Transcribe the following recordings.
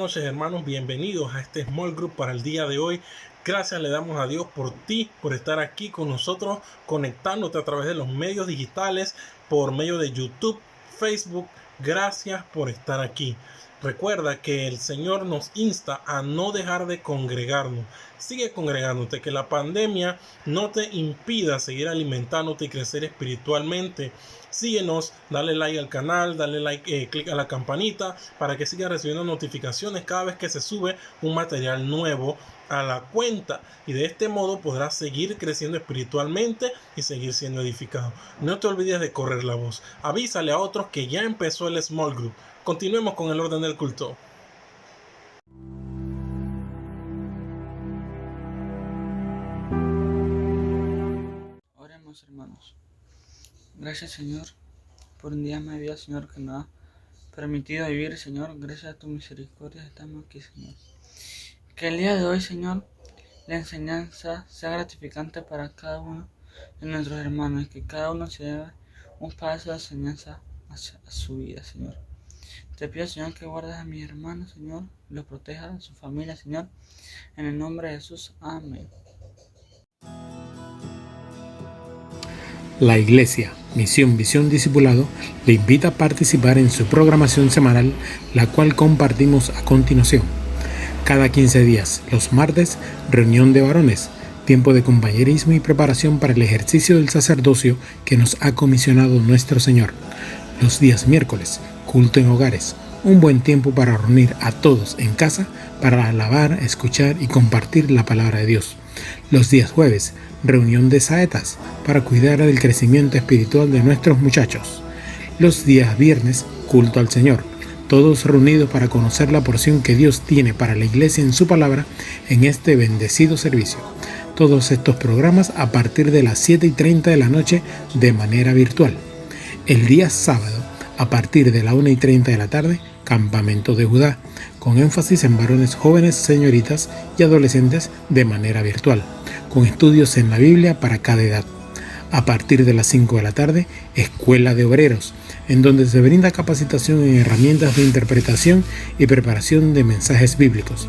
noches, hermanos, bienvenidos a este Small Group para el día de hoy. Gracias le damos a Dios por ti, por estar aquí con nosotros, conectándote a través de los medios digitales, por medio de YouTube, Facebook. Gracias por estar aquí. Recuerda que el Señor nos insta a no dejar de congregarnos. Sigue congregándote, que la pandemia no te impida seguir alimentándote y crecer espiritualmente. Síguenos, dale like al canal, dale like, clic a la campanita para que sigas recibiendo notificaciones cada vez que se sube un material nuevo a la cuenta, y de este modo podrás seguir creciendo espiritualmente y seguir siendo edificado. No te olvides de correr la voz. Avísale a otros que ya empezó el Small Group. Continuemos con el orden del culto. Oremos, hermanos. Gracias, Señor, por un día más de vida, Señor, que nos ha permitido vivir, Señor. Gracias a tu misericordia estamos aquí, Señor. Que el día de hoy, Señor, la enseñanza sea gratificante para cada uno de nuestros hermanos, que cada uno se lleve un paso de enseñanza hacia su vida, Señor. Te pido, Señor, que guardes a mis hermanos, Señor, los protejas, a su familia, Señor, en el nombre de Jesús. Amén. La Iglesia, Misión, Visión, Discipulado, le invita a participar en su programación semanal, la cual compartimos a continuación. Cada 15 días, los martes, reunión de varones, tiempo de compañerismo y preparación para el ejercicio del sacerdocio que nos ha comisionado nuestro Señor. Los días miércoles, culto en hogares, un buen tiempo para reunir a todos en casa para alabar, escuchar y compartir la palabra de Dios. Los días jueves, reunión de saetas para cuidar del crecimiento espiritual de nuestros muchachos. Los días viernes, culto al Señor, todos reunidos para conocer la porción que Dios tiene para la iglesia en su palabra en este bendecido servicio. Todos estos programas a partir de las 7:30 de la noche de manera virtual. El día sábado, a partir de la 1:30 de la tarde, Campamento de Judá, con énfasis en varones jóvenes, señoritas y adolescentes de manera virtual, con estudios en la Biblia para cada edad. A partir de las 5 de la tarde, Escuela de Obreros, en donde se brinda capacitación en herramientas de interpretación y preparación de mensajes bíblicos.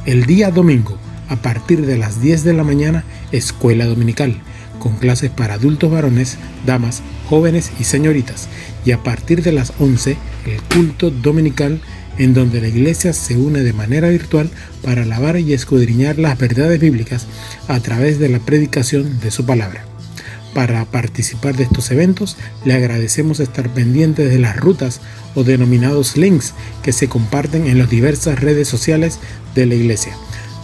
El día domingo, a partir de las 10 de la mañana, Escuela Dominical, con clases para adultos varones, damas, jóvenes y señoritas. Y a partir de las 11, el culto dominical, en donde la iglesia se une de manera virtual para alabar y escudriñar las verdades bíblicas a través de la predicación de su palabra. Para participar de estos eventos, le agradecemos estar pendientes de las rutas o denominados links que se comparten en las diversas redes sociales de la iglesia.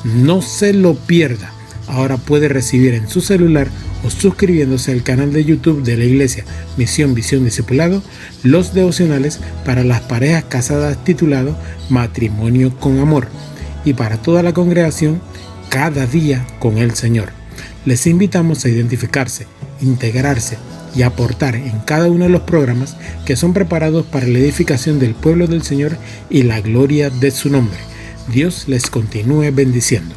No se lo pierda. Ahora puede recibir en su celular o suscribiéndose al canal de YouTube de la Iglesia Misión, Visión, Discipulado, los devocionales para las parejas casadas titulado Matrimonio con Amor, y para toda la congregación, Cada Día con el Señor. Les invitamos a identificarse, integrarse y aportar en cada uno de los programas que son preparados para la edificación del pueblo del Señor y la gloria de su nombre. Dios les continúe bendiciendo.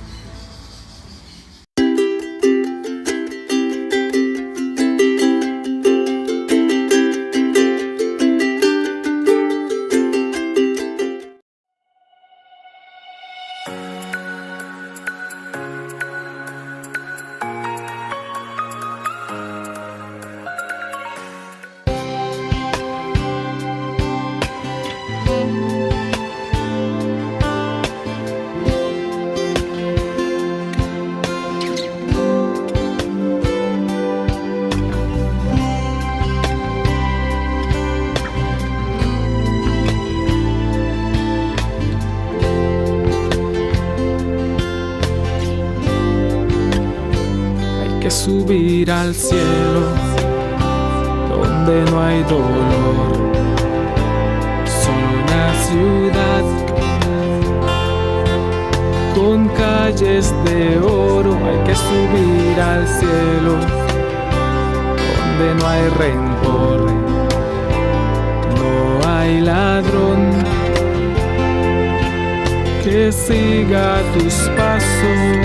Subir al cielo donde no hay dolor, solo una ciudad con calles de oro. Hay que subir al cielo donde no hay rencor, no hay ladrón que siga tus pasos.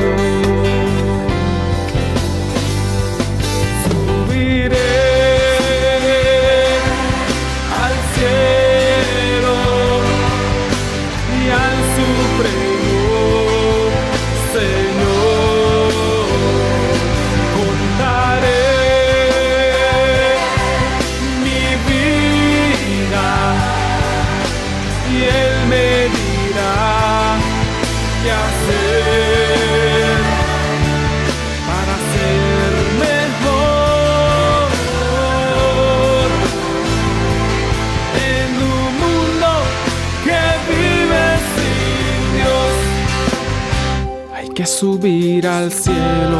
que subir al cielo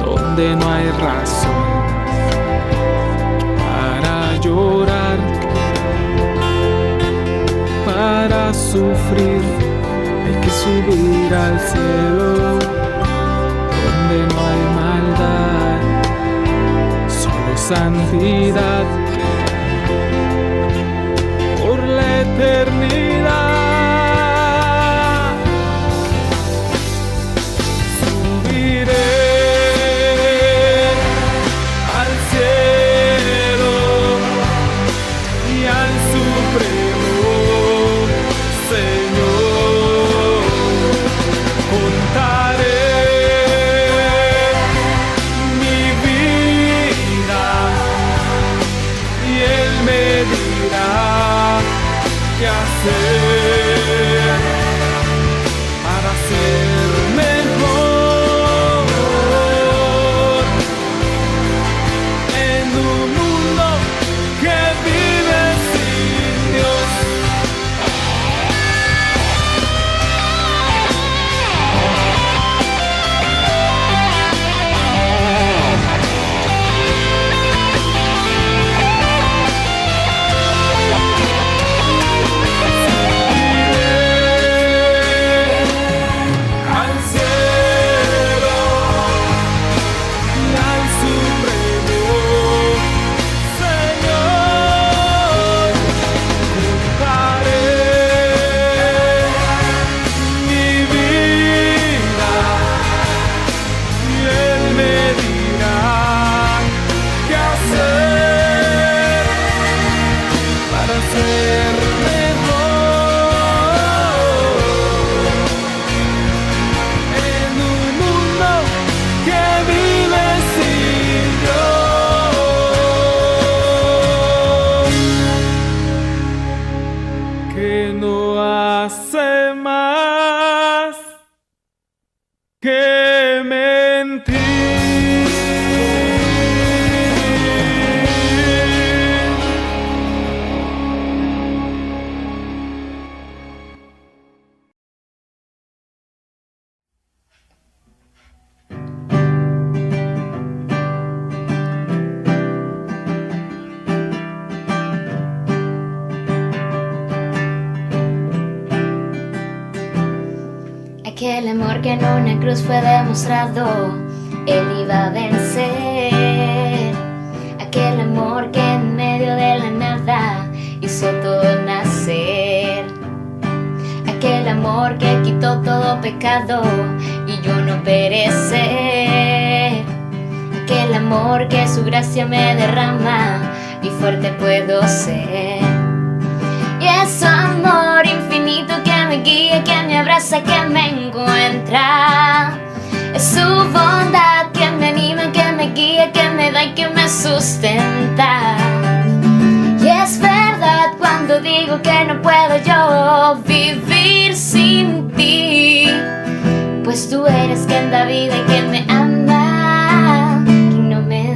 donde no hay razón para llorar, para sufrir. Hay que subir al cielo donde no hay maldad, solo santidad por la eternidad. Para ser mejor en un mundo que vive sin Dios. Que no hace más que mentir. Aquel amor que en una cruz fue demostrado, Él iba a vencer. Aquel amor que en medio de la nada hizo todo nacer. Aquel amor que quitó todo pecado y yo no perecer. Aquel amor que su gracia me derrama y fuerte puedo ser. Y es su amor infinito que me guía, que me abraza, que me encuentra. Es su bondad que me anima, que me guía, que me da y que me sustenta. Y es verdad cuando digo que no puedo yo vivir sin ti, pues tú eres quien da vida y quien me ama, quien no me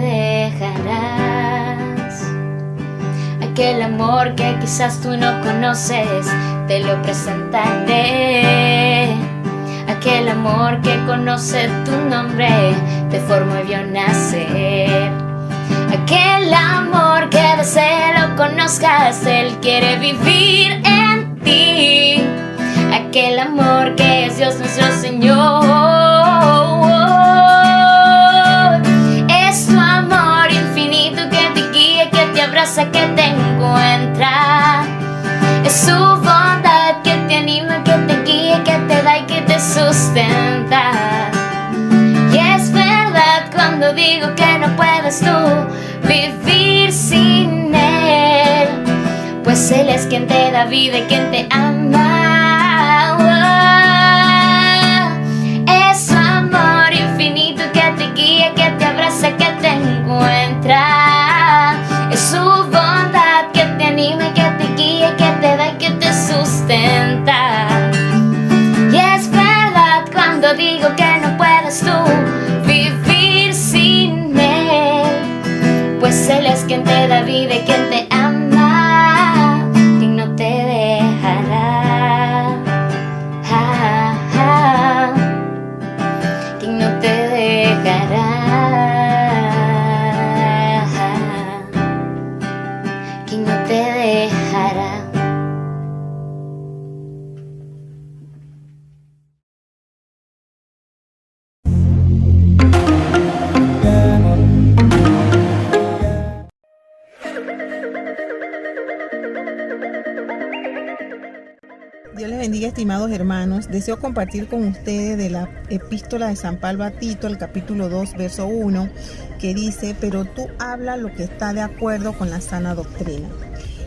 dejarás. Aquel amor que quizás tú no conoces, te lo presentaré. Aquel amor que conoce tu nombre, te formó y vio nacer. Aquel amor que desea lo conozcas, Él quiere vivir en ti. Aquel amor que es Dios nuestro Señor. Es tu amor infinito que te guía, que te abraza, que te encuentra. Es su bondad que te anima, que te guía, que te da y que te sustenta. Y es verdad cuando digo que no puedes tú vivir sin Él, pues Él es quien te da vida y quien te ama. Es su amor infinito que te guía, que te abraza, que te encuentra. Es su bondad que te anima, que te guía, que te da y que te sustenta. Y es verdad cuando digo que no puedes tú vivir sin Él, pues Él es quien te da vida y quien te ama, quien no te dejará. estimados hermanos, deseo compartir con ustedes de la epístola de San Pablo a Tito, el capítulo 2, verso 1, que dice: pero tú habla lo que está de acuerdo con la sana doctrina.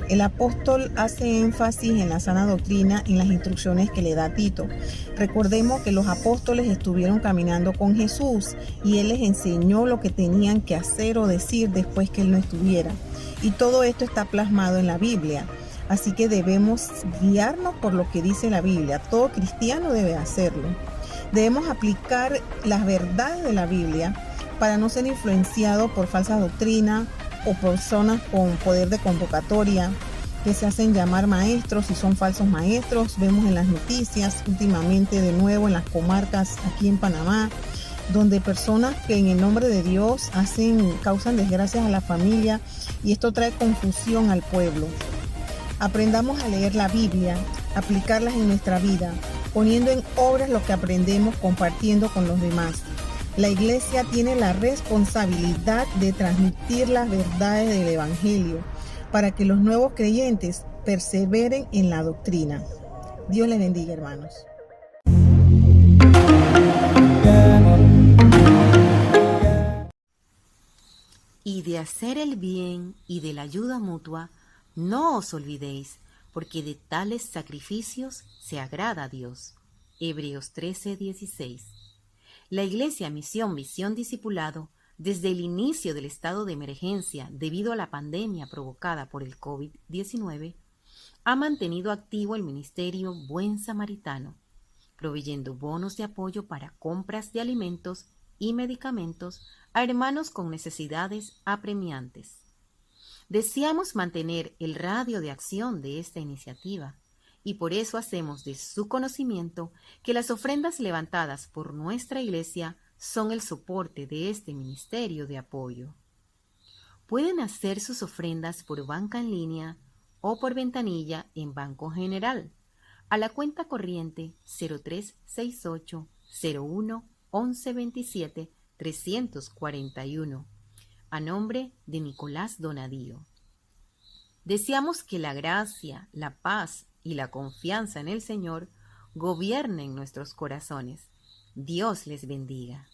El apóstol hace énfasis en la sana doctrina en las instrucciones que le da a Tito. Recordemos que los apóstoles estuvieron caminando con Jesús y Él les enseñó lo que tenían que hacer o decir después que Él no estuviera. Y todo esto está plasmado en la Biblia. Así que debemos guiarnos por lo que dice la Biblia. Todo cristiano debe hacerlo. Debemos aplicar las verdades de la Biblia para no ser influenciados por falsa doctrina o personas con poder de convocatoria que se hacen llamar maestros y son falsos maestros. Vemos en las noticias últimamente de nuevo en las comarcas aquí en Panamá, donde personas que en el nombre de Dios causan desgracias a la familia, y esto trae confusión al pueblo. Aprendamos a leer la Biblia, aplicarlas en nuestra vida, poniendo en obras lo que aprendemos, compartiendo con los demás. La iglesia tiene la responsabilidad de transmitir las verdades del Evangelio para que los nuevos creyentes perseveren en la doctrina. Dios les bendiga, hermanos. Y de hacer el bien y de la ayuda mutua, no os olvidéis, porque de tales sacrificios se agrada a Dios. Hebreos 13:16. La Iglesia Misión Visión Discipulado, desde el inicio del estado de emergencia debido a la pandemia provocada por el COVID-19, ha mantenido activo el ministerio Buen Samaritano, proveyendo bonos de apoyo para compras de alimentos y medicamentos a hermanos con necesidades apremiantes. Deseamos mantener el radio de acción de esta iniciativa y por eso hacemos de su conocimiento que las ofrendas levantadas por nuestra iglesia son el soporte de este ministerio de apoyo. Pueden hacer sus ofrendas por banca en línea o por ventanilla en Banco General a la cuenta corriente 0368 01 1127 341 a nombre de Nicolás Donadío. Deseamos que la gracia, la paz y la confianza en el Señor gobiernen nuestros corazones. Dios les bendiga.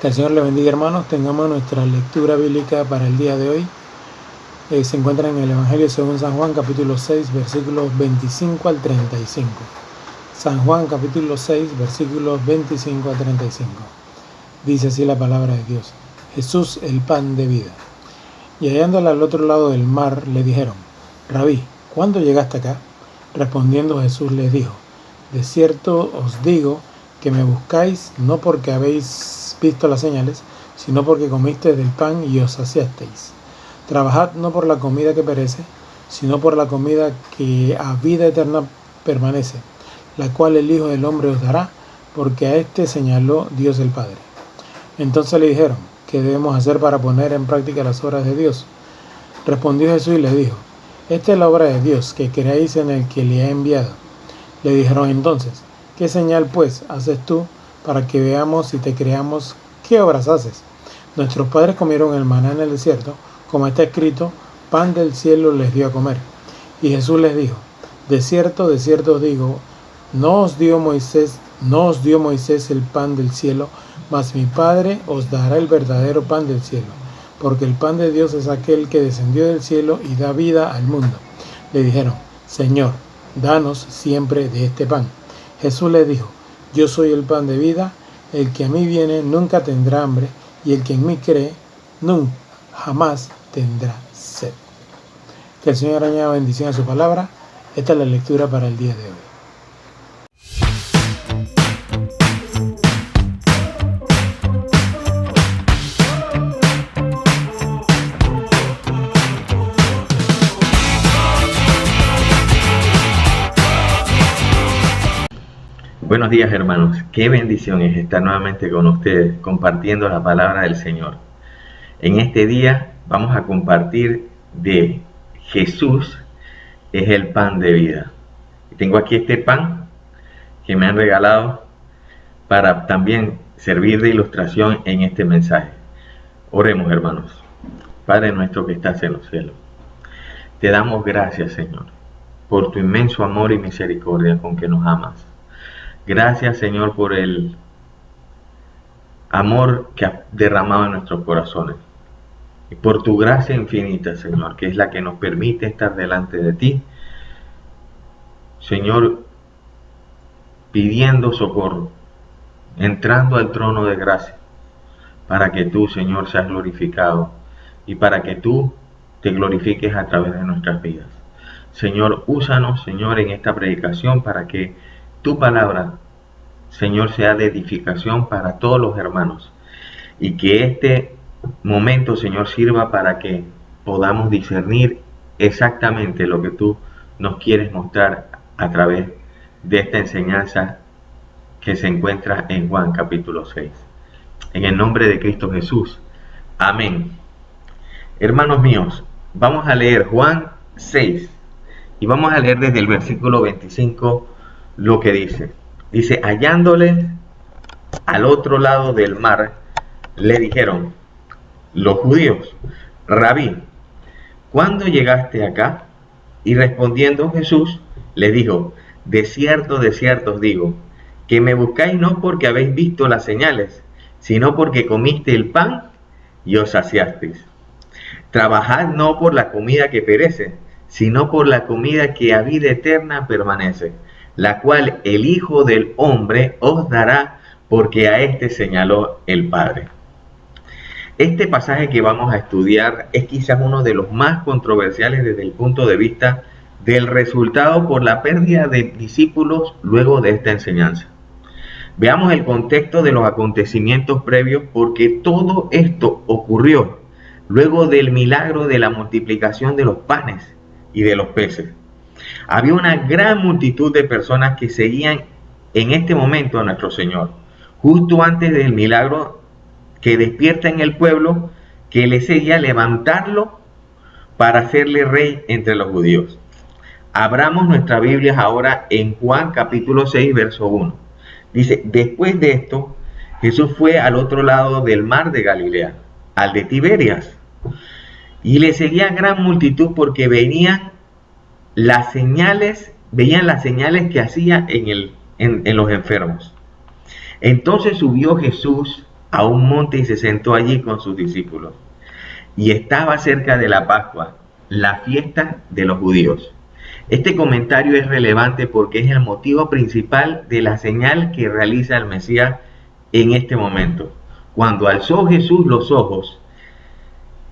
Que el Señor le bendiga, hermanos. Tengamos nuestra lectura bíblica para el día de hoy. Se encuentra en el Evangelio según San Juan, capítulo 6, versículos 25 al 35. San Juan, capítulo 6, versículos 25 al 35. Dice así la palabra de Dios: Jesús, el pan de vida. Y hallándole al otro lado del mar, le dijeron: Rabí, ¿cuándo llegaste acá? Respondiendo Jesús les dijo: de cierto os digo que me buscáis no porque habéis visto las señales, sino porque comisteis del pan y os saciasteis. Trabajad no por la comida que perece, sino por la comida que a vida eterna permanece, la cual el Hijo del Hombre os dará, porque a éste señaló Dios el Padre. Entonces le dijeron: ¿qué debemos hacer para poner en práctica las obras de Dios? Respondió Jesús y les dijo: esta es la obra de Dios, que creáis en el que le ha enviado. Le dijeron entonces: ¿qué señal pues haces tú para que veamos y te creamos? ¿Qué obras haces? Nuestros padres comieron el maná en el desierto, como está escrito: pan del cielo les dio a comer. Y Jesús les dijo: de cierto os digo, no os dio Moisés el pan del cielo, mas mi Padre os dará el verdadero pan del cielo, porque el pan de Dios es aquel que descendió del cielo y da vida al mundo. Le dijeron: Señor, danos siempre de este pan. Jesús les dijo: yo soy el pan de vida, el que a mí viene nunca tendrá hambre, y el que en mí cree nunca jamás tendrá sed. Que el Señor añada bendición a su palabra. Esta es la lectura para el día de hoy. Buenos días, hermanos. Qué bendición es estar nuevamente con ustedes compartiendo la palabra del Señor. En este día vamos a compartir de Jesús es el pan de vida. Tengo aquí este pan que me han regalado para también servir de ilustración en este mensaje. Oremos, hermanos. Padre nuestro que estás en los cielos, te damos gracias, Señor, por tu inmenso amor y misericordia con que nos amas. Gracias, Señor, por el amor que has derramado en nuestros corazones. Y por tu gracia infinita, Señor, que es la que nos permite estar delante de ti, Señor, pidiendo socorro, entrando al trono de gracia, para que tú, Señor, seas glorificado y para que tú te glorifiques a través de nuestras vidas. Señor, úsanos, Señor, en esta predicación para que tu palabra, Señor, sea de edificación para todos los hermanos y que este momento, Señor, sirva para que podamos discernir exactamente lo que tú nos quieres mostrar a través de esta enseñanza que se encuentra en Juan capítulo 6. En el nombre de Cristo Jesús. Amén. Hermanos míos, vamos a leer Juan 6 y vamos a leer desde el versículo 25 lo que dice. Dice, hallándole al otro lado del mar, le dijeron los judíos, Rabí, ¿cuándo llegaste acá? Y respondiendo Jesús, le dijo, de cierto os digo, que me buscáis no porque habéis visto las señales, sino porque comiste el pan y os saciasteis. Trabajad no por la comida que perece, sino por la comida que a vida eterna permanece, la cual el Hijo del Hombre os dará, porque a éste señaló el Padre. Este pasaje que vamos a estudiar es quizás uno de los más controversiales desde el punto de vista del resultado por la pérdida de discípulos luego de esta enseñanza. Veamos el contexto de los acontecimientos previos, porque todo esto ocurrió luego del milagro de la multiplicación de los panes y de los peces. Había una gran multitud de personas que seguían en este momento a nuestro Señor, justo antes del milagro que despierta en el pueblo, que le seguía levantarlo para hacerle rey entre los judíos. Abramos nuestras Biblias ahora en Juan capítulo 6, verso 1. Dice, después de esto, Jesús fue al otro lado del mar de Galilea, al de Tiberias, y le seguía gran multitud porque veían las señales que hacía en los enfermos. Entonces subió Jesús a un monte y se sentó allí con sus discípulos. Y estaba cerca de la Pascua, la fiesta de los judíos. Este comentario es relevante porque es el motivo principal de la señal que realiza el Mesías en este momento. Cuando alzó Jesús los ojos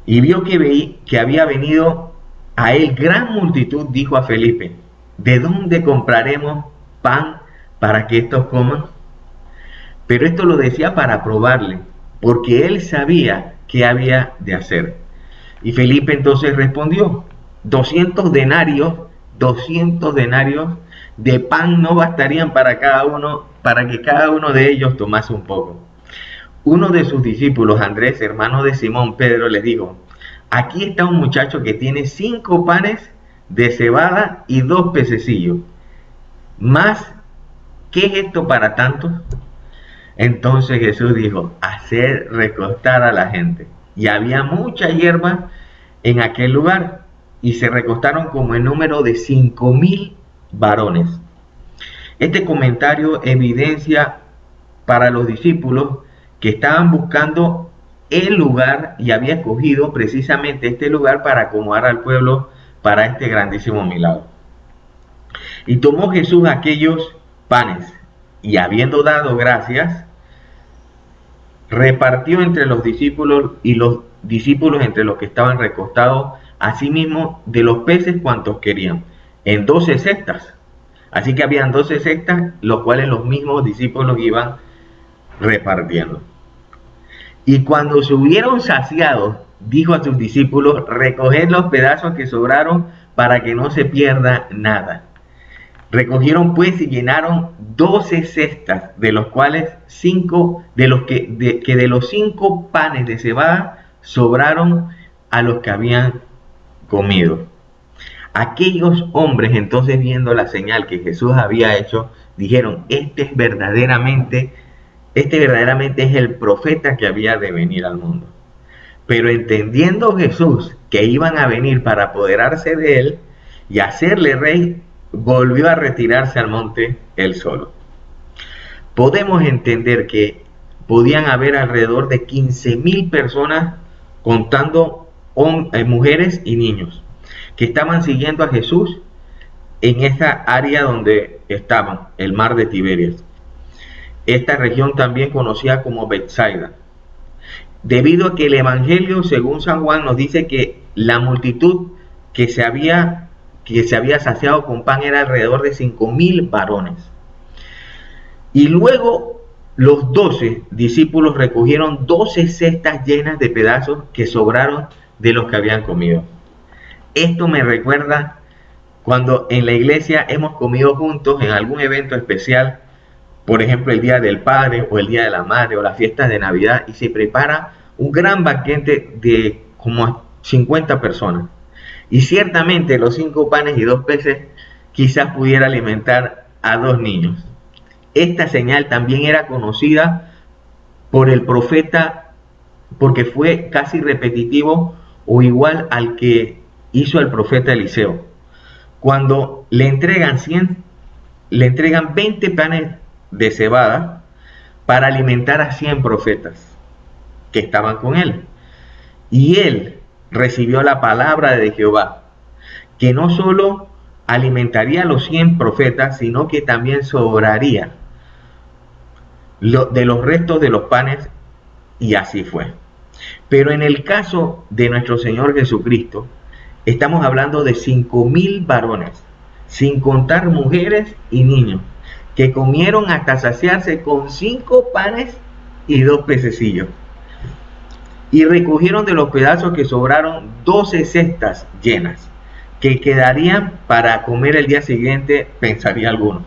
y vio que había venido a él gran multitud, dijo a Felipe, ¿de dónde compraremos pan para que estos coman? Pero esto lo decía para probarle, porque él sabía qué había de hacer. Y Felipe entonces respondió, 200 denarios de pan no bastarían para que cada uno de ellos tomase un poco. Uno de sus discípulos, Andrés, hermano de Simón Pedro, les dijo, aquí está un muchacho que tiene 5 panes de cebada y 2 pececillos. ¿Más qué es esto para tantos? Entonces Jesús dijo, hacer recostar a la gente. Y había mucha hierba en aquel lugar, y se recostaron como en número de 5,000 varones. Este comentario evidencia para los discípulos que estaban buscando el lugar y había escogido precisamente este lugar para acomodar al pueblo para este grandísimo milagro. Y tomó Jesús aquellos panes y habiendo dado gracias, repartió entre los discípulos y los discípulos entre los que estaban recostados, asimismo de los peces cuantos querían, en 12 cestas. Así que habían 12 cestas, los cuales los mismos discípulos iban repartiendo. Y cuando se hubieron saciados, dijo a sus discípulos, recoged los pedazos que sobraron para que no se pierda nada. Recogieron pues y llenaron 12 cestas, de los cuales 5, de los 5 panes de cebada sobraron a los que habían comido. Aquellos hombres, entonces, viendo la señal que Jesús había hecho, dijeron: este verdaderamente es el profeta que había de venir al mundo. Pero entendiendo Jesús que iban a venir para apoderarse de él y hacerle rey, volvió a retirarse al monte él solo. Podemos entender que podían haber alrededor de 15,000 personas, contando mujeres y niños, que estaban siguiendo a Jesús en esa área donde estaban, el mar de Tiberias. Esta región también conocida como Betsaida, debido a que el Evangelio, según San Juan, nos dice que la multitud que se había saciado con pan era alrededor de 5,000 varones. Y luego los 12 discípulos recogieron 12 cestas llenas de pedazos que sobraron de los que habían comido. Esto me recuerda cuando en la iglesia hemos comido juntos en algún evento especial, por ejemplo el Día del Padre o el Día de la Madre o las fiestas de Navidad, y se prepara un gran banquete de como 50 personas. Y ciertamente los 5 panes y 2 peces quizás pudiera alimentar a 2 niños. Esta señal también era conocida por el profeta porque fue casi repetitivo o igual al que hizo el profeta Eliseo. Cuando le entregan 20 panes de cebada para alimentar a 100 profetas que estaban con él. Y él recibió la palabra de Jehová, que no solo alimentaría a los 100 profetas, sino que también sobraría de los restos de los panes, y así fue. Pero en el caso de nuestro Señor Jesucristo, estamos hablando de 5,000 varones, sin contar mujeres y niños, que comieron hasta saciarse con 5 panes y 2 pececillos. Y recogieron de los pedazos que sobraron 12 cestas llenas, que quedarían para comer el día siguiente, pensaría alguno.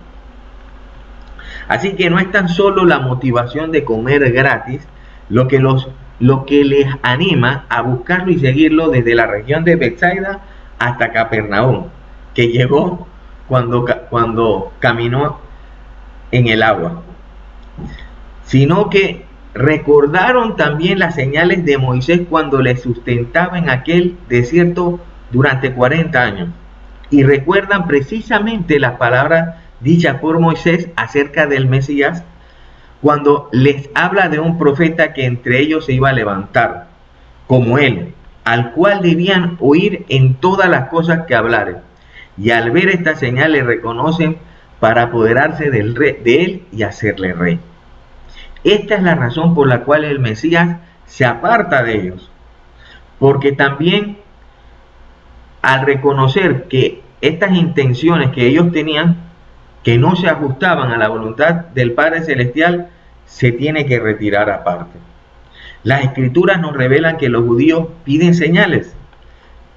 Así que no es tan solo la motivación de comer gratis lo que les anima a buscarlo y seguirlo desde la región de Betsaida hasta Capernaum, que llegó cuando caminó en el agua, sino que recordaron también las señales de Moisés cuando le sustentaba en aquel desierto durante 40 años, y recuerdan precisamente las palabras dichas por Moisés acerca del Mesías, cuando les habla de un profeta que entre ellos se iba a levantar, como él, al cual debían oír en todas las cosas que hablaren. Y al ver esta señal le reconocen para apoderarse de él y hacerle rey. Esta es la razón por la cual el Mesías se aparta de ellos, porque también al reconocer que estas intenciones que ellos tenían, que no se ajustaban a la voluntad del Padre Celestial, se tiene que retirar aparte. Las Escrituras nos revelan que los judíos piden señales,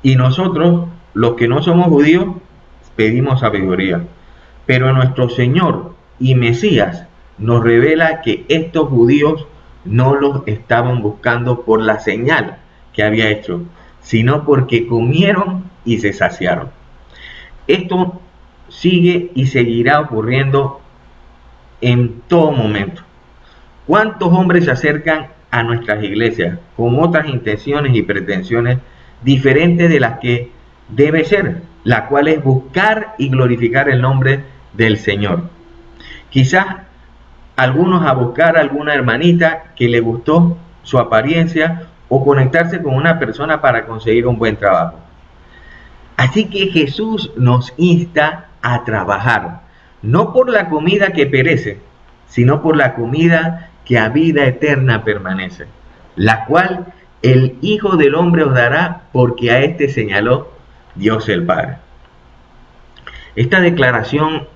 y nosotros, los que no somos judíos, pedimos sabiduría. Pero nuestro Señor y Mesías nos revela que estos judíos no los estaban buscando por la señal que había hecho, sino porque comieron y se saciaron. Esto sigue y seguirá ocurriendo en todo momento. ¿Cuántos hombres se acercan a nuestras iglesias con otras intenciones y pretensiones diferentes de las que debe ser, la cual es buscar y glorificar el nombre del Señor? Quizás algunos a buscar a alguna hermanita que le gustó su apariencia o conectarse con una persona para conseguir un buen trabajo. Así que Jesús nos insta a trabajar, no por la comida que perece, sino por la comida que a vida eterna permanece, la cual el Hijo del Hombre os dará, porque a este señaló Dios el Padre. Esta declaración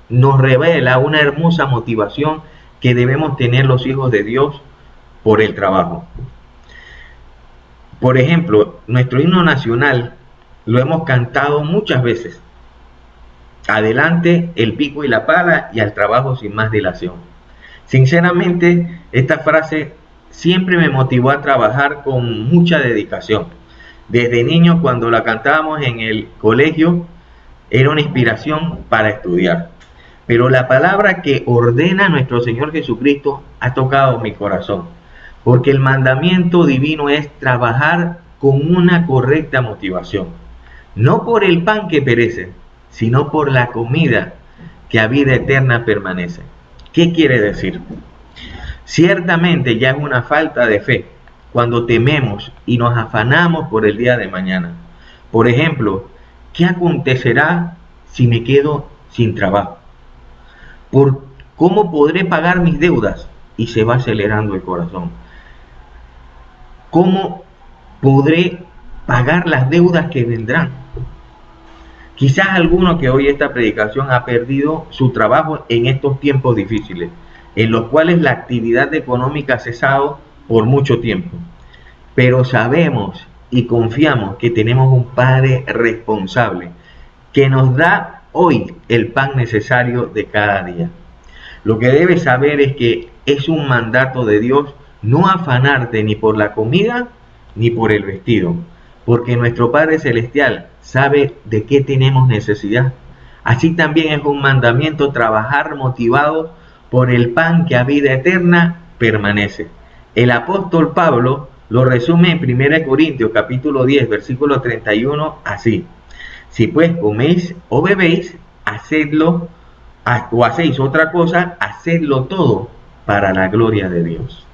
nos revela una hermosa motivación que debemos tener los hijos de Dios por el trabajo. Por ejemplo, nuestro himno nacional lo hemos cantado muchas veces. Adelante el pico y la pala, y al trabajo sin más dilación. Sinceramente, esta frase siempre me motivó a trabajar con mucha dedicación, Desde niño, cuando la cantábamos en el colegio, era una inspiración para estudiar. Pero la palabra que ordena nuestro Señor Jesucristo ha tocado mi corazón, porque el mandamiento divino es trabajar con una correcta motivación, no por el pan que perece, sino por la comida que a vida eterna permanece. ¿Qué quiere decir? Ciertamente ya es una falta de fe cuando tememos y nos afanamos por el día de mañana. Por ejemplo, ¿qué acontecerá si me quedo sin trabajo? ¿Cómo podré pagar mis deudas? Y se va acelerando el corazón. ¿Cómo podré pagar las deudas que vendrán? Quizás alguno que oye esta predicación ha perdido su trabajo en estos tiempos difíciles, en los cuales la actividad económica ha cesado por mucho tiempo. Pero sabemos y confiamos que tenemos un Padre responsable que nos da hoy el pan necesario de cada día. Lo que debes saber es que es un mandato de Dios no afanarte ni por la comida ni por el vestido, porque nuestro Padre Celestial sabe de qué tenemos necesidad. Así también es un mandamiento trabajar motivado por el pan que a vida eterna permanece. El apóstol Pablo lo resume en 1 Corintios capítulo 10, versículo 31 así: si pues coméis o bebéis, hacedlo, o hacéis otra cosa, hacedlo todo para la gloria de Dios.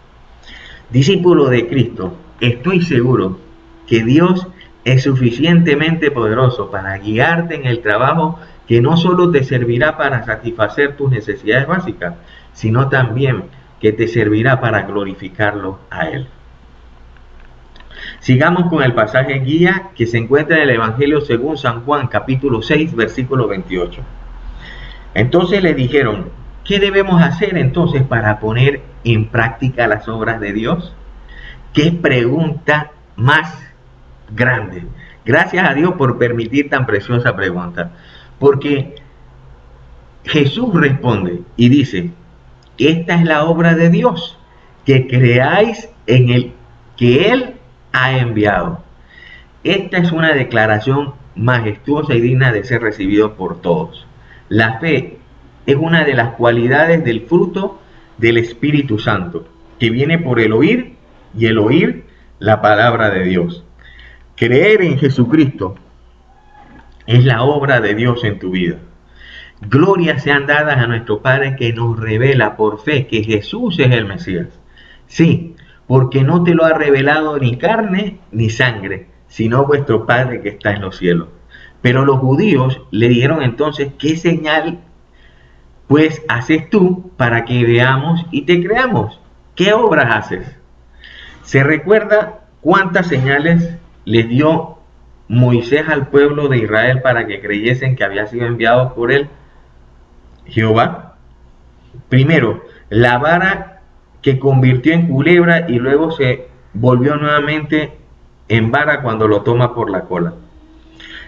Discípulo de Cristo, estoy seguro que Dios es suficientemente poderoso para guiarte en el trabajo que no solo te servirá para satisfacer tus necesidades básicas, sino también que te servirá para glorificarlo a Él. Sigamos con el pasaje guía que se encuentra en el Evangelio según San Juan, capítulo 6, versículo 28. Entonces le dijeron: ¿qué debemos hacer entonces para poner en práctica las obras de Dios? ¡Qué pregunta más grande! Gracias a Dios por permitir tan preciosa pregunta, porque Jesús responde y dice: esta es la obra de Dios, que creáis en el que Él ha enviado. Esta es una declaración majestuosa y digna de ser recibida por todos. La fe es una de las cualidades del fruto del Espíritu Santo, que viene por el oír, y el oír la palabra de Dios. Creer en Jesucristo es la obra de Dios en tu vida. Glorias sean dadas a nuestro Padre que nos revela por fe que Jesús es el Mesías. Sí, porque no te lo ha revelado ni carne ni sangre, sino vuestro Padre que está en los cielos. Pero los judíos le dijeron entonces: ¿qué señal pues haces tú para que veamos y te creamos? ¿Qué obras haces? ¿Se recuerda cuántas señales les dio Moisés al pueblo de Israel para que creyesen que había sido enviado por él, Jehová? Primero, la vara que convirtió en culebra y luego se volvió nuevamente en vara cuando lo toma por la cola.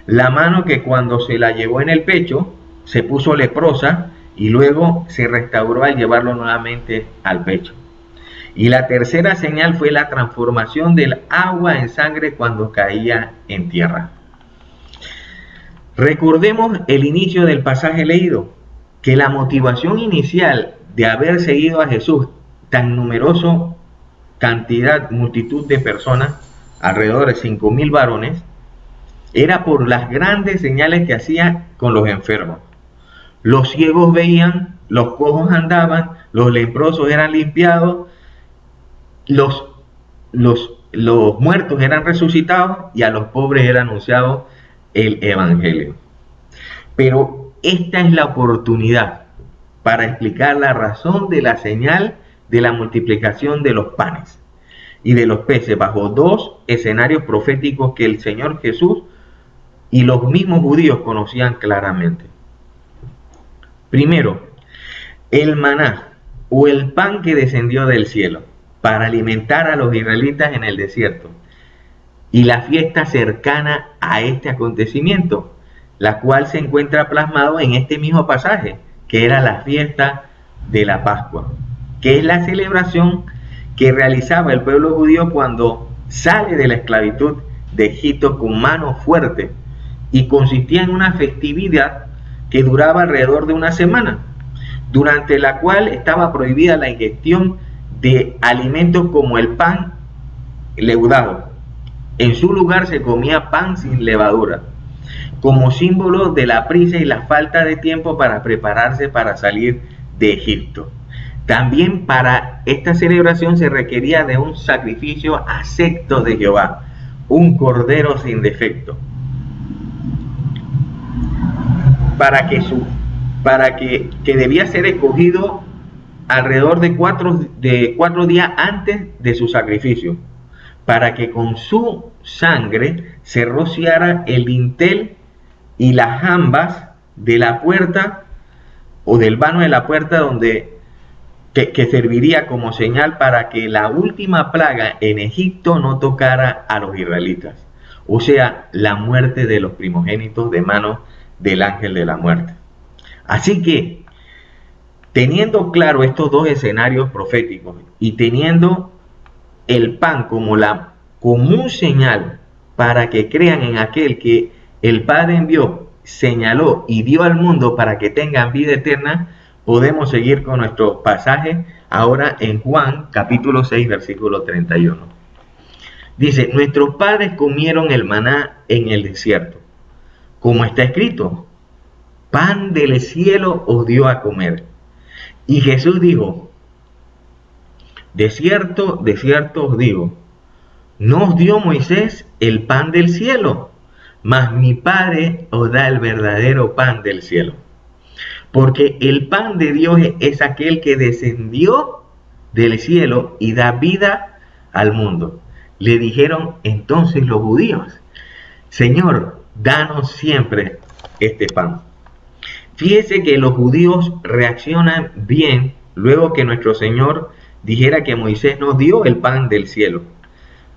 La mano que cuando se la llevó en el pecho se puso leprosa y luego se restauró al llevarlo nuevamente al pecho. Y la tercera señal fue la transformación del agua en sangre cuando caía en tierra. Recordemos el inicio del pasaje leído, que la motivación inicial de haber seguido a Jesús, tan numeroso multitud de personas, alrededor de 5,000 varones, era por las grandes señales que hacía con los enfermos. Los ciegos veían, los cojos andaban, los leprosos eran limpiados, los muertos eran resucitados y a los pobres era anunciado el Evangelio. Pero esta es la oportunidad para explicar la razón de la señal de la multiplicación de los panes y de los peces bajo dos escenarios proféticos que el Señor Jesús y los mismos judíos conocían claramente. Primero, el maná o el pan que descendió del cielo para alimentar a los israelitas en el desierto, y la fiesta cercana a este acontecimiento, la cual se encuentra plasmado en este mismo pasaje, que era la fiesta de la Pascua, que es la celebración que realizaba el pueblo judío cuando sale de la esclavitud de Egipto con mano fuerte y consistía en una festividad que duraba alrededor de una semana, durante la cual estaba prohibida la ingestión de alimentos como el pan leudado. En su lugar se comía pan sin levadura, como símbolo de la prisa y la falta de tiempo para prepararse para salir de Egipto. También para esta celebración se requería de un sacrificio acepto de Jehová, un cordero sin defecto, que debía ser escogido alrededor de cuatro días antes de su sacrificio, para que con su sangre se rociara el dintel y las jambas de la puerta o del vano de la puerta que serviría como señal para que la última plaga en Egipto no tocara a los israelitas, o sea, la muerte de los primogénitos de manos del ángel de la muerte. Así que, teniendo claro estos dos escenarios proféticos y teniendo el pan como la común señal para que crean en aquel que el Padre envió, señaló y dio al mundo para que tengan vida eterna, podemos seguir con nuestro pasaje ahora en Juan capítulo 6 versículo 31. Dice: nuestros padres comieron el maná en el desierto, como está escrito: pan del cielo os dio a comer. Y Jesús dijo: de cierto, os digo, no os dio Moisés el pan del cielo, mas mi Padre os da el verdadero pan del cielo. Porque el pan de Dios es aquel que descendió del cielo y da vida al mundo. Le dijeron entonces los judíos: Señor, danos siempre este pan. Fíjese que los judíos reaccionan bien luego que nuestro Señor dijera que Moisés nos dio el pan del cielo.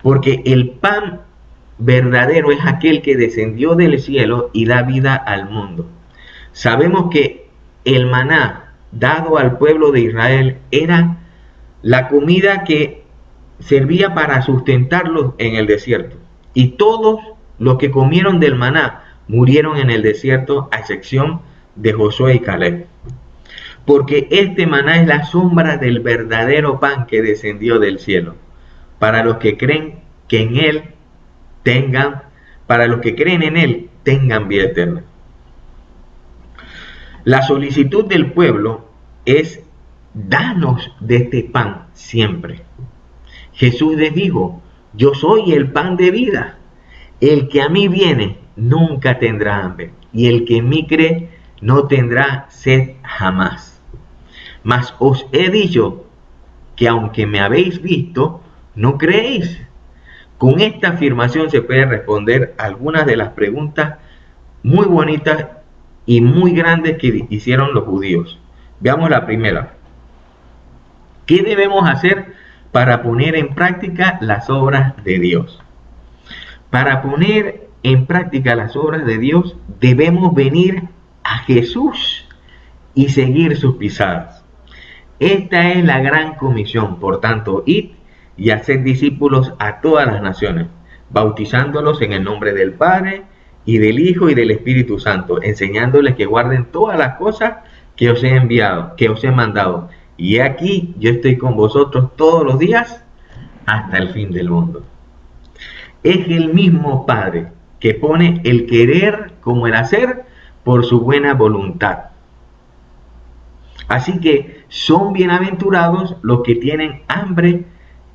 Porque el pan verdadero es aquel que descendió del cielo y da vida al mundo. Sabemos que el maná dado al pueblo de Israel era la comida que servía para sustentarlos en el desierto. Y todos los que comieron del maná murieron en el desierto, a excepción de Josué y Caleb. Porque este maná es la sombra del verdadero pan que descendió del cielo, para los que creen que en él tengan vida eterna. La solicitud del pueblo es: danos de este pan siempre. Jesús les dijo: yo soy el pan de vida. El que a mí viene nunca tendrá hambre, y el que en mí cree no tendrá sed jamás. Mas os he dicho que aunque me habéis visto, no creéis. Con esta afirmación se puede responder algunas de las preguntas muy bonitas y muy grandes que hicieron los judíos. Veamos la primera. ¿Qué debemos hacer para poner en práctica las obras de Dios? Para poner en práctica las obras de Dios, debemos venir a Jesús y seguir sus pisadas. Esta es la gran comisión. Por tanto, id y haced discípulos a todas las naciones, bautizándolos en el nombre del Padre, y del Hijo, y del Espíritu Santo, enseñándoles que guarden todas las cosas que os he enviado, que os he mandado. Y aquí yo estoy con vosotros todos los días hasta el fin del mundo. Es el mismo Padre que pone el querer como el hacer por su buena voluntad. Así que son bienaventurados los que tienen hambre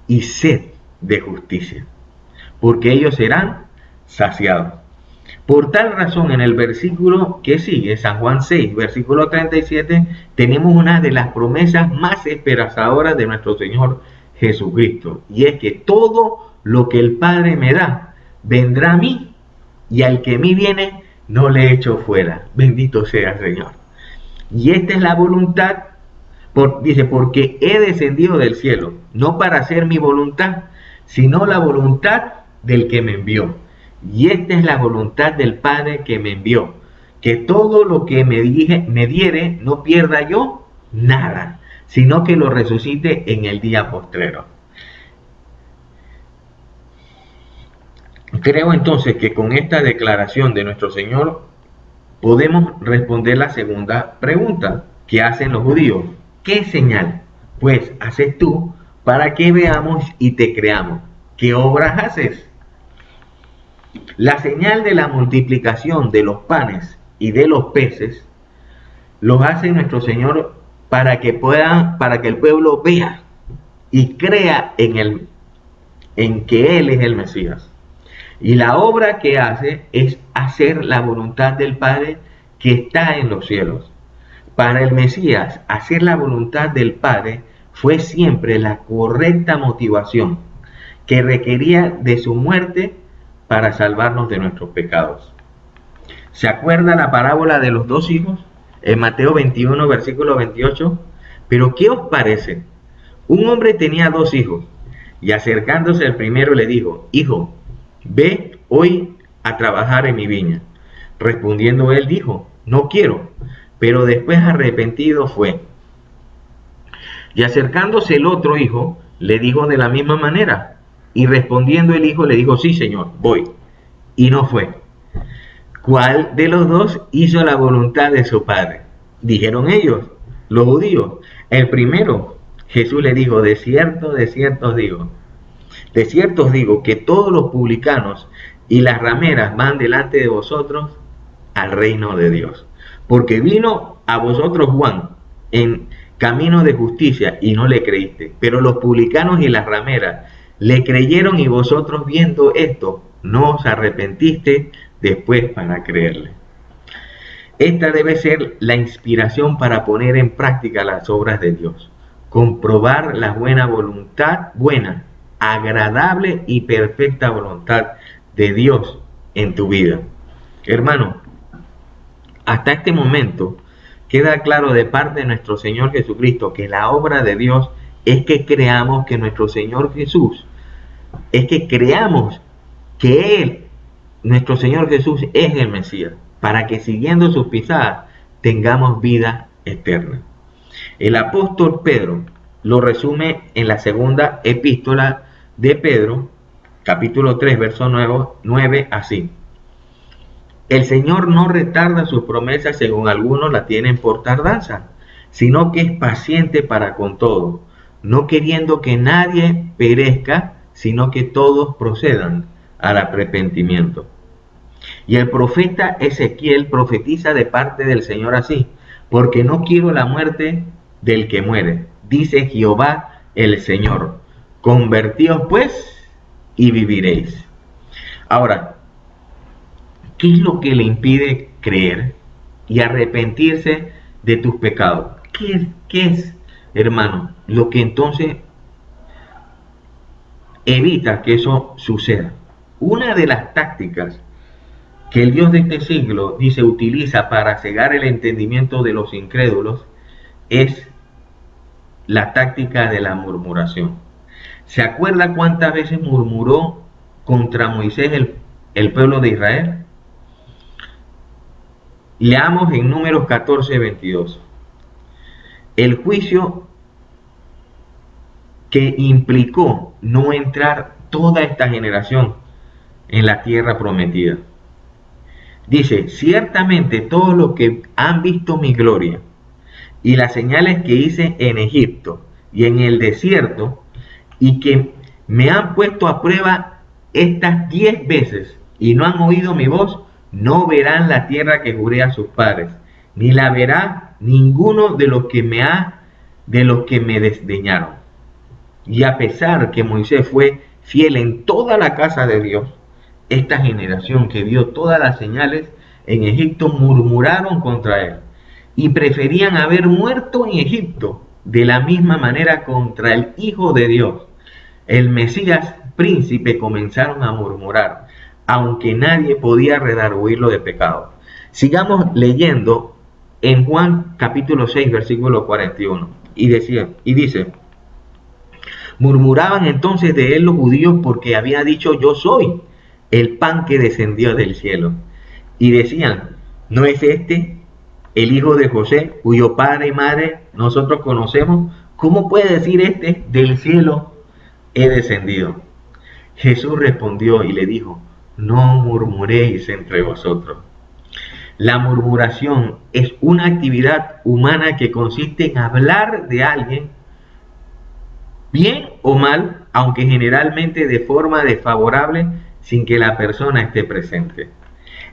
y sed de justicia, porque ellos serán saciados. Por tal razón, en el versículo que sigue, San Juan 6, versículo 37, tenemos una de las promesas más esperanzadoras de nuestro Señor Jesucristo, y es que todo lo que el Padre me da vendrá a mí, y al que a mí viene no le echo fuera. Bendito sea el Señor. Y esta es la voluntad, dice, porque he descendido del cielo, no para hacer mi voluntad, sino la voluntad del que me envió. Y esta es la voluntad del Padre que me envió, que todo lo que me diere no pierda yo nada, sino que lo resucite en el día postrero. Creo entonces que con esta declaración de nuestro Señor podemos responder la segunda pregunta que hacen los judíos. ¿Qué señal, pues, haces tú para que veamos y te creamos? ¿Qué obras haces? La señal de la multiplicación de los panes y de los peces los hace nuestro Señor para que el pueblo vea y crea en que Él es el Mesías. Y la obra que hace es hacer la voluntad del Padre que está en los cielos. Para el Mesías, hacer la voluntad del Padre fue siempre la correcta motivación que requería de su muerte para salvarnos de nuestros pecados. ¿Se acuerda la parábola de los dos hijos? En Mateo 21, versículo 28. Pero ¿qué os parece? Un hombre tenía dos hijos, y acercándose el primero le dijo: Hijo, ve hoy a trabajar en mi viña. Respondiendo él dijo: No quiero. Pero después arrepentido fue. Y acercándose el otro hijo le dijo de la misma manera. Y respondiendo el hijo le dijo: Sí, Señor, voy. Y no fue. ¿Cuál de los dos hizo la voluntad de su padre? Dijeron ellos, los judíos: el primero. Jesús le dijo: de cierto os digo que todos los publicanos y las rameras van delante de vosotros al reino de Dios. Porque vino a vosotros Juan en camino de justicia y no le creíste, pero los publicanos y las rameras le creyeron, y vosotros viendo esto no os arrepentiste después para creerle. Esta debe ser la inspiración para poner en práctica las obras de Dios. Comprobar la buena, agradable y perfecta voluntad de Dios en tu vida. Hermano, hasta este momento queda claro de parte de nuestro Señor Jesucristo que la obra de Dios es que creamos que nuestro Señor Jesús, nuestro Señor Jesús es el Mesías, para que siguiendo sus pisadas tengamos vida eterna. El apóstol Pedro lo resume en la segunda epístola de Pedro, capítulo 3, verso 9, así: El Señor no retarda sus promesas, según algunos la tienen por tardanza, sino que es paciente para con todo, no queriendo que nadie perezca, sino que todos procedan al arrepentimiento. Y el profeta Ezequiel profetiza de parte del Señor así: porque no quiero la muerte del que muere, dice Jehová el Señor. Convertíos pues y viviréis. Ahora, ¿qué es lo que le impide creer y arrepentirse de tus pecados? ¿Qué es, hermano, lo que entonces evita que eso suceda? Una de las tácticas que el Dios de este siglo utiliza para cegar el entendimiento de los incrédulos es la táctica de la murmuración. ¿Se acuerda cuántas veces murmuró contra Moisés el pueblo de Israel? Leamos en Números 14, 22. El juicio que implicó no entrar toda esta generación en la tierra prometida. Dice: ciertamente todos los que han visto mi gloria y las señales que hice en Egipto y en el desierto, y que me han puesto a prueba estas 10 veces y no han oído mi voz, no verán la tierra que juré a sus padres, ni la verá ninguno de los que me desdeñaron. Y a pesar que Moisés fue fiel en toda la casa de Dios, esta generación que vio todas las señales en Egipto murmuraron contra él y preferían haber muerto en Egipto, de la misma manera contra el Hijo de Dios, el Mesías príncipe. Comenzaron a murmurar, aunque nadie podía redarguirlo de pecado. Sigamos leyendo en Juan capítulo 6, versículo 41, y dice: murmuraban entonces de él los judíos porque había dicho: yo soy el pan que descendió del cielo. Y decían: ¿no es este el hijo de José, cuyo padre y madre nosotros conocemos? ¿Cómo puede decir del cielo he descendido? Jesús respondió y le dijo: no murmuréis entre vosotros. La murmuración es una actividad humana que consiste en hablar de alguien, bien o mal, aunque generalmente de forma desfavorable, sin que la persona esté presente.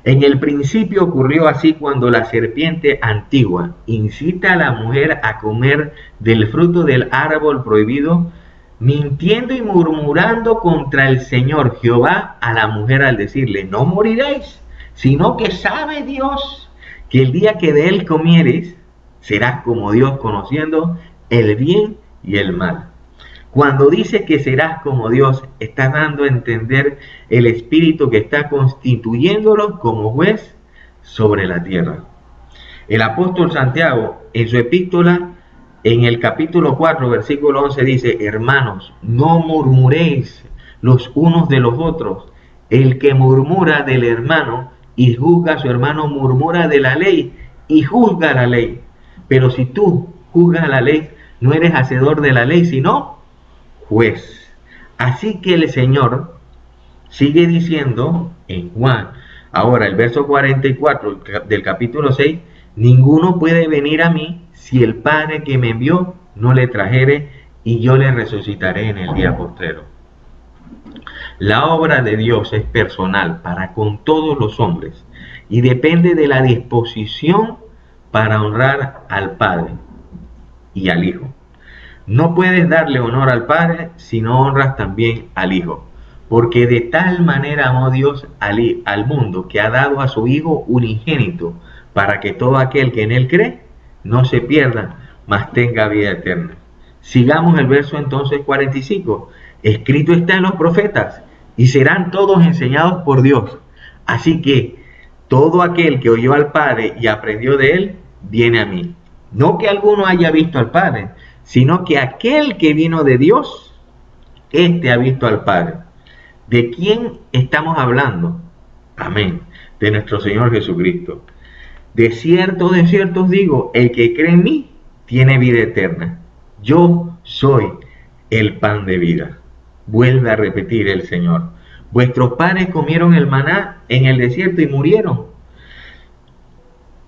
En el principio ocurrió así cuando la serpiente antigua incita a la mujer a comer del fruto del árbol prohibido, mintiendo y murmurando contra el Señor Jehová a la mujer al decirle: no moriréis, sino que sabe Dios que el día que de él comieres, serás como Dios, conociendo el bien y el mal. Cuando dice que serás como Dios, está dando a entender el Espíritu que está constituyéndolo como juez sobre la tierra. El apóstol Santiago, en su epístola, en el capítulo 4, versículo 11, dice: hermanos, no murmuréis los unos de los otros. El que murmura del hermano y juzga a su hermano, murmura de la ley y juzga la ley. Pero si tú juzgas la ley, no eres hacedor de la ley, sino juez. Así que el Señor sigue diciendo en Juan, ahora el verso 44 del capítulo 6, ninguno puede venir a mí si el Padre que me envió no le trajere, y yo le resucitaré en el día postrero. La obra de Dios es personal para con todos los hombres y depende de la disposición para honrar al Padre y al Hijo. No puedes darle honor al Padre si no honras también al Hijo, porque de tal manera amó Dios al mundo que ha dado a su Hijo unigénito, para que todo aquel que en él cree no se pierda, mas tenga vida eterna. Sigamos el verso entonces 45. Escrito está en los profetas, y serán todos enseñados por Dios. Así que todo aquel que oyó al Padre y aprendió de él, viene a mí. No que alguno haya visto al Padre, sino que aquel que vino de Dios, éste ha visto al Padre. ¿De quién estamos hablando? Amén. De nuestro Señor Jesucristo. De cierto os digo, el que cree en mí tiene vida eterna. Yo soy el pan de vida. Vuelve a repetir el Señor. Vuestros padres comieron el maná en el desierto y murieron.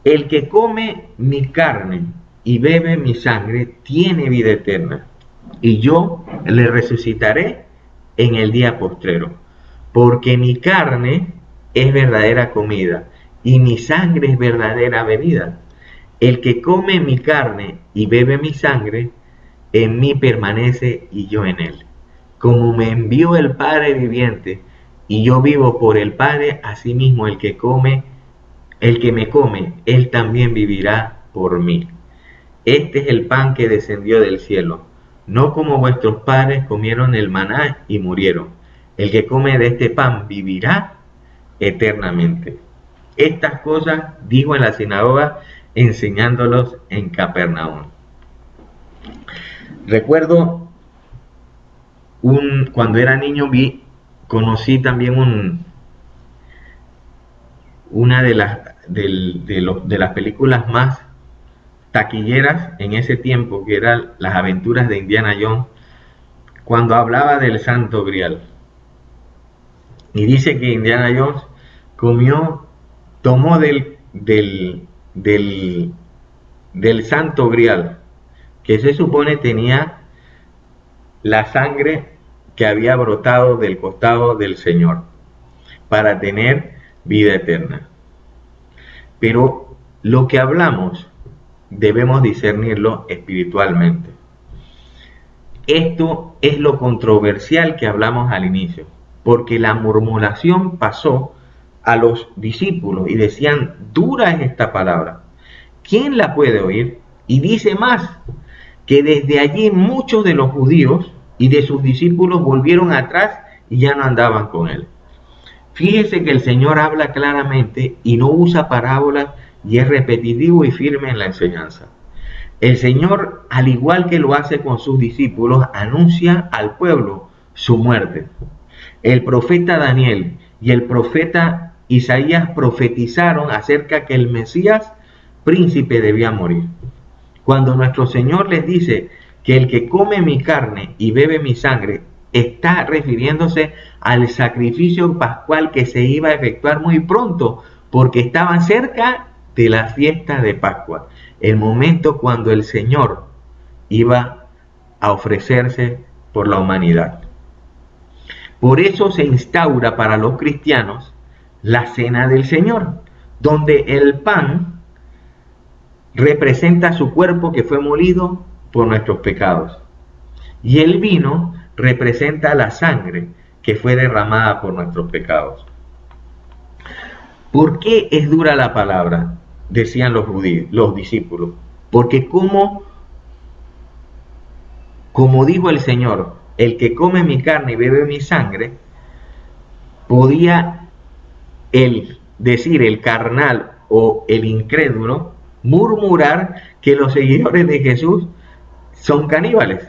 El que come mi carne y bebe mi sangre tiene vida eterna, y yo le resucitaré en el día postrero. Porque mi carne es verdadera comida y mi sangre es verdadera bebida. El que come mi carne y bebe mi sangre, en mí permanece y yo en él. Como me envió el Padre viviente y yo vivo por el Padre, asimismo el que me come, él también vivirá por mí. Este es el pan que descendió del cielo, no como vuestros padres comieron el maná y murieron. El que come de este pan vivirá eternamente. Estas cosas dijo en la sinagoga, enseñándolos en Capernaum. Recuerdo cuando era niño conocí también una de las películas más taquilleras en ese tiempo, que eran Las aventuras de Indiana Jones, cuando hablaba del Santo Grial. Y dice que Indiana Jones tomó del Santo Grial, que se supone tenía la sangre que había brotado del costado del Señor para tener vida eterna. Pero lo que hablamos debemos discernirlo espiritualmente. Esto es lo controversial que hablamos al inicio, porque la murmuración pasó a los discípulos y decían: dura es esta palabra, ¿quién la puede oír? Y dice más, que desde allí muchos de los judíos y de sus discípulos volvieron atrás y ya no andaban con él. Fíjese que el Señor habla claramente y no usa parábolas, y es repetitivo y firme en la enseñanza. El Señor, al igual que lo hace con sus discípulos, anuncia al pueblo su muerte. El profeta Daniel y el profeta Isaías profetizaron acerca que el Mesías príncipe debía morir. Cuando nuestro Señor les dice que el que come mi carne y bebe mi sangre está refiriéndose al sacrificio pascual que se iba a efectuar muy pronto, porque estaban cerca de la fiesta de Pascua, el momento cuando el Señor iba a ofrecerse por la humanidad. Por eso se instaura para los cristianos la cena del Señor, donde el pan representa su cuerpo que fue molido por nuestros pecados, y el vino representa la sangre que fue derramada por nuestros pecados. ¿Por qué es dura la palabra?, decían los discípulos. Porque como dijo el Señor, el que come mi carne y bebe mi sangre, podía el carnal o el incrédulo murmurar que los seguidores de Jesús son caníbales.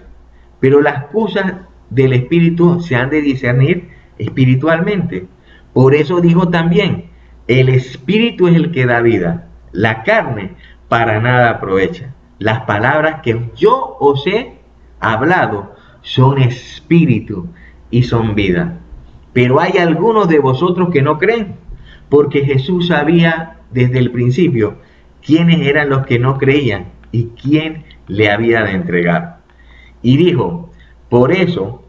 Pero las cosas del Espíritu se han de discernir espiritualmente. Por eso dijo también, el Espíritu es el que da vida, la carne para nada aprovecha. Las palabras que yo os he hablado son espíritu y son vida. Pero hay algunos de vosotros que no creen, porque Jesús sabía desde el principio quiénes eran los que no creían y quién le había de entregar. Y dijo, por eso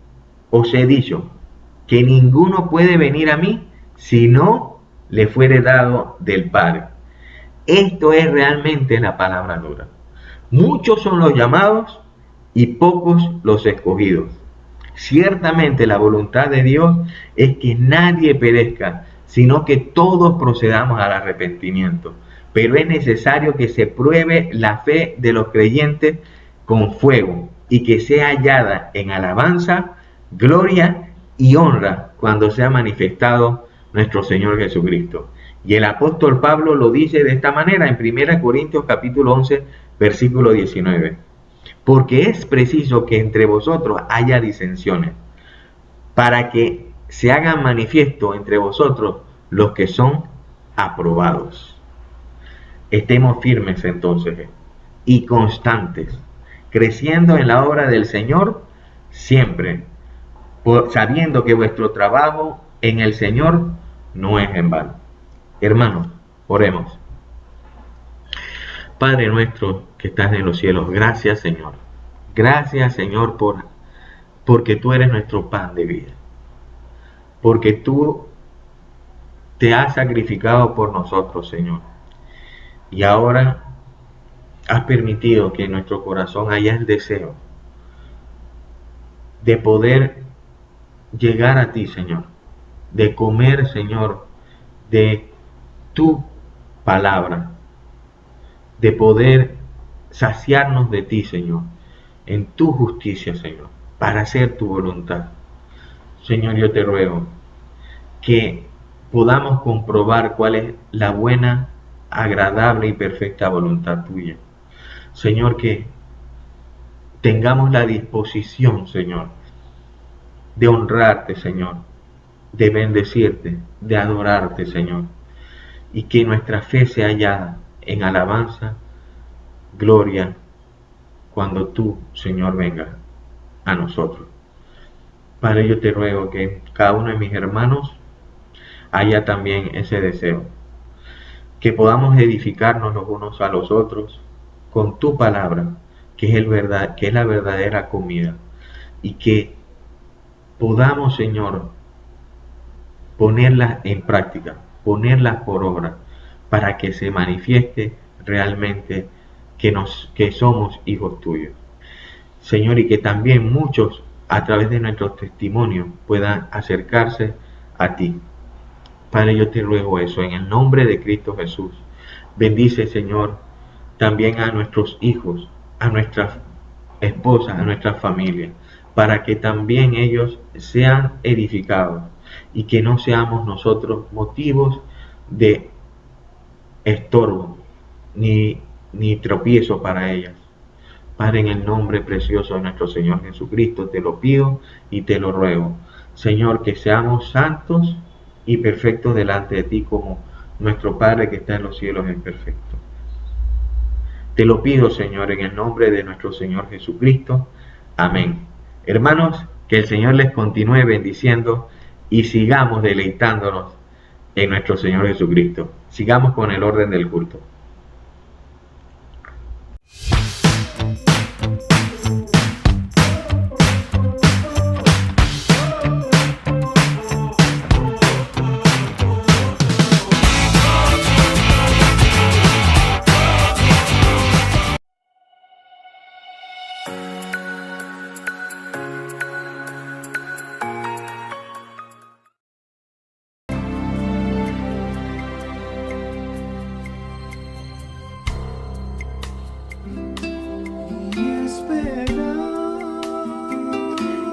os he dicho que ninguno puede venir a mí si no le fuere dado del Padre. Esto es realmente la palabra dura. Muchos son los llamados y pocos los escogidos. Ciertamente la voluntad de Dios es que nadie perezca, sino que todos procedamos al arrepentimiento. Pero es necesario que se pruebe la fe de los creyentes con fuego y que sea hallada en alabanza, gloria y honra cuando sea manifestado nuestro Señor Jesucristo. Y el apóstol Pablo lo dice de esta manera en 1 Corintios capítulo 11, versículo 19. Porque es preciso que entre vosotros haya disensiones, para que se hagan manifiesto entre vosotros los que son aprobados. Estemos firmes entonces y constantes, creciendo en la obra del Señor siempre, sabiendo que vuestro trabajo en el Señor no es en vano. Hermanos, oremos. Padre nuestro que estás en los cielos, gracias Señor. Gracias Señor porque tú eres nuestro pan de vida. Porque tú te has sacrificado por nosotros, Señor. Y ahora has permitido que en nuestro corazón haya el deseo de poder llegar a ti, Señor. De comer, Señor, de tu palabra. De poder saciarnos de ti, Señor. En tu justicia, Señor. Para hacer tu voluntad. Señor, yo te ruego que podamos comprobar cuál es la buena, agradable y perfecta voluntad tuya. Señor, que tengamos la disposición, Señor, de honrarte, Señor, de bendecirte, de adorarte, Señor, y que nuestra fe sea hallada en alabanza, gloria, cuando tú, Señor, vengas a nosotros. Padre, yo te ruego que cada uno de mis hermanos haya también ese deseo, que podamos edificarnos los unos a los otros con tu palabra, que es la verdadera comida, y que podamos, Señor, ponerlas en práctica, ponerlas por obra, para que se manifieste realmente que somos hijos tuyos. Señor, y que también muchos a través de nuestros testimonios puedan acercarse a ti. Padre, yo te ruego eso en el nombre de Cristo Jesús. Bendice, Señor, también a nuestros hijos, a nuestras esposas, a nuestra familia, para que también ellos sean edificados y que no seamos nosotros motivos de estorbo ni tropiezo para ellas. Padre, en el nombre precioso de nuestro Señor Jesucristo, te lo pido y te lo ruego. Señor, que seamos santos y perfectos delante de ti, como nuestro Padre que está en los cielos es perfecto. Te lo pido, Señor, en el nombre de nuestro Señor Jesucristo. Amén. Hermanos, Que el Señor les continúe bendiciendo y sigamos deleitándonos en nuestro Señor Jesucristo. Sigamos con el orden del culto.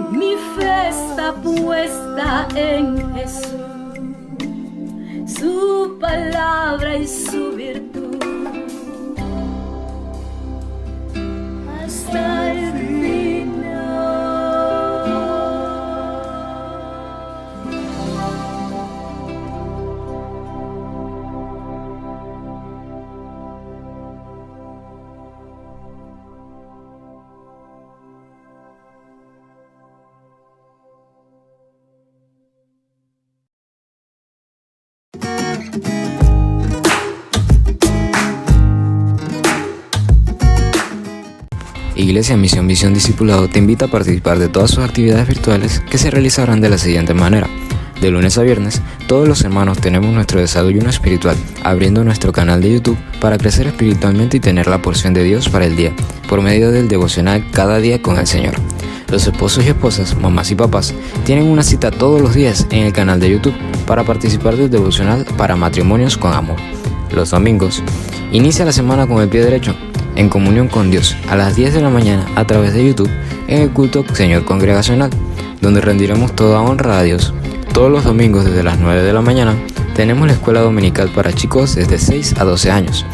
Mi fe está puesta en Jesús, su palabra y su virtud, hasta el final. Iglesia Misión Visión Discipulado te invita a participar de todas sus actividades virtuales que se realizarán de la siguiente manera. De lunes a viernes, todos los hermanos tenemos nuestro desayuno espiritual, abriendo nuestro canal de YouTube para crecer espiritualmente y tener la porción de Dios para el día, por medio del devocional Cada Día con el Señor. Los esposos y esposas, mamás y papás, tienen una cita todos los días en el canal de YouTube para participar del devocional para matrimonios con amor. Los domingos, inicia la semana con el pie derecho, en comunión con Dios, a las 10 de la mañana a través de YouTube, en el culto Señor Congregacional, donde rendiremos toda honra a Dios. Todos los domingos desde las 9 de la mañana tenemos la escuela dominical para chicos desde 6 a 12 años.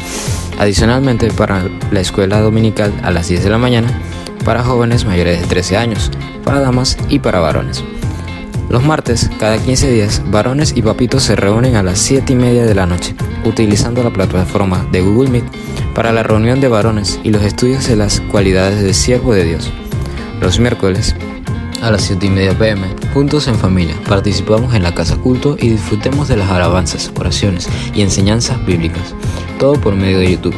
Adicionalmente, para la escuela dominical a las 10 de la mañana, para jóvenes mayores de 13 años, para damas y para varones. Los martes, cada 15 días, varones y papitos se reúnen a las 7:30 de la noche, utilizando la plataforma de Google Meet para la reunión de varones y los estudios de las cualidades de siervo de Dios. Los miércoles, a las 7:30 p.m., juntos en familia, participamos en la casa culto y disfrutemos de las alabanzas, oraciones y enseñanzas bíblicas, todo por medio de YouTube.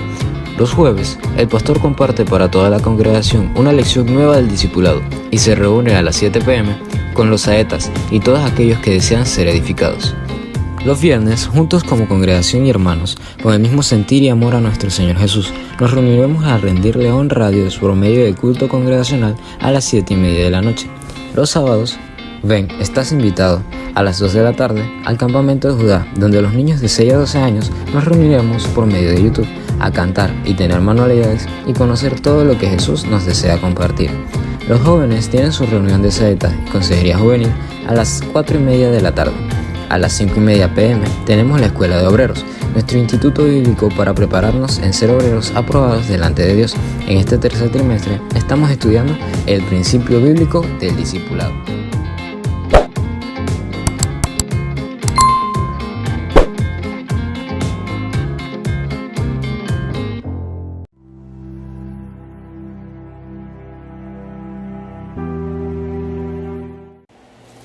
Los jueves, el pastor comparte para toda la congregación una lección nueva del discipulado y se reúne a las 7 p.m. con los saetas y todos aquellos que desean ser edificados. Los viernes, juntos como congregación y hermanos, con el mismo sentir y amor a nuestro Señor Jesús, nos reuniremos a rendirle honra a Dios por medio del culto congregacional a las 7:30 de la noche. Los sábados, ven, estás invitado a las 2 de la tarde al campamento de Judá, donde los niños de 6 a 12 años nos reuniremos por medio de YouTube a cantar y tener manualidades y conocer todo lo que Jesús nos desea compartir. Los jóvenes tienen su reunión de saeta y consejería juvenil a las 4:30 de la tarde. A las 5:30 p.m. tenemos la Escuela de Obreros, nuestro instituto bíblico para prepararnos en ser obreros aprobados delante de Dios. En este tercer trimestre estamos estudiando el principio bíblico del discipulado.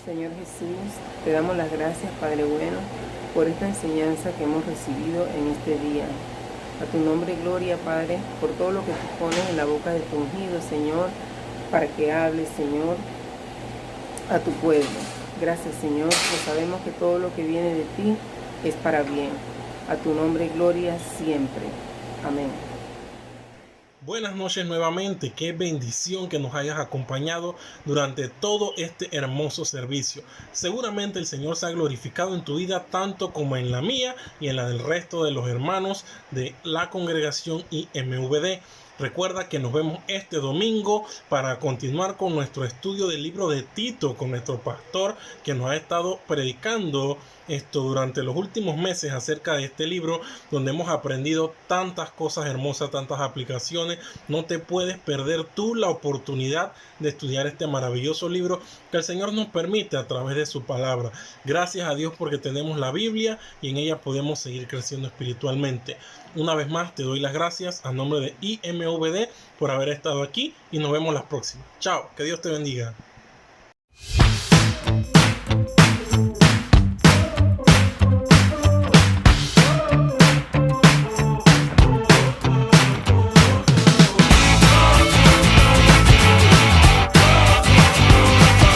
Señor Jesús, te damos las gracias, Padre bueno, por esta enseñanza que hemos recibido en este día. A tu nombre, gloria, Padre, por todo lo que tú pones en la boca de tu ungido, Señor, para que hables, Señor, a tu pueblo. Gracias, Señor, pues sabemos que todo lo que viene de ti es para bien. A tu nombre, gloria siempre. Amén. Buenas noches nuevamente, qué bendición que nos hayas acompañado durante todo este hermoso servicio. Seguramente el Señor se ha glorificado en tu vida tanto como en la mía y en la del resto de los hermanos de la congregación IMVD. Recuerda que nos vemos este domingo para continuar con nuestro estudio del libro de Tito con nuestro pastor que nos ha estado predicando durante los últimos meses acerca de este libro, donde hemos aprendido tantas cosas hermosas, tantas aplicaciones. No te puedes perder tú la oportunidad de estudiar este maravilloso libro que el Señor nos permite a través de su palabra. Gracias a Dios porque tenemos la Biblia y en ella podemos seguir creciendo espiritualmente. Una vez más te doy las gracias a nombre de IMVD por haber estado aquí y nos vemos la próxima. Chao, que Dios te bendiga.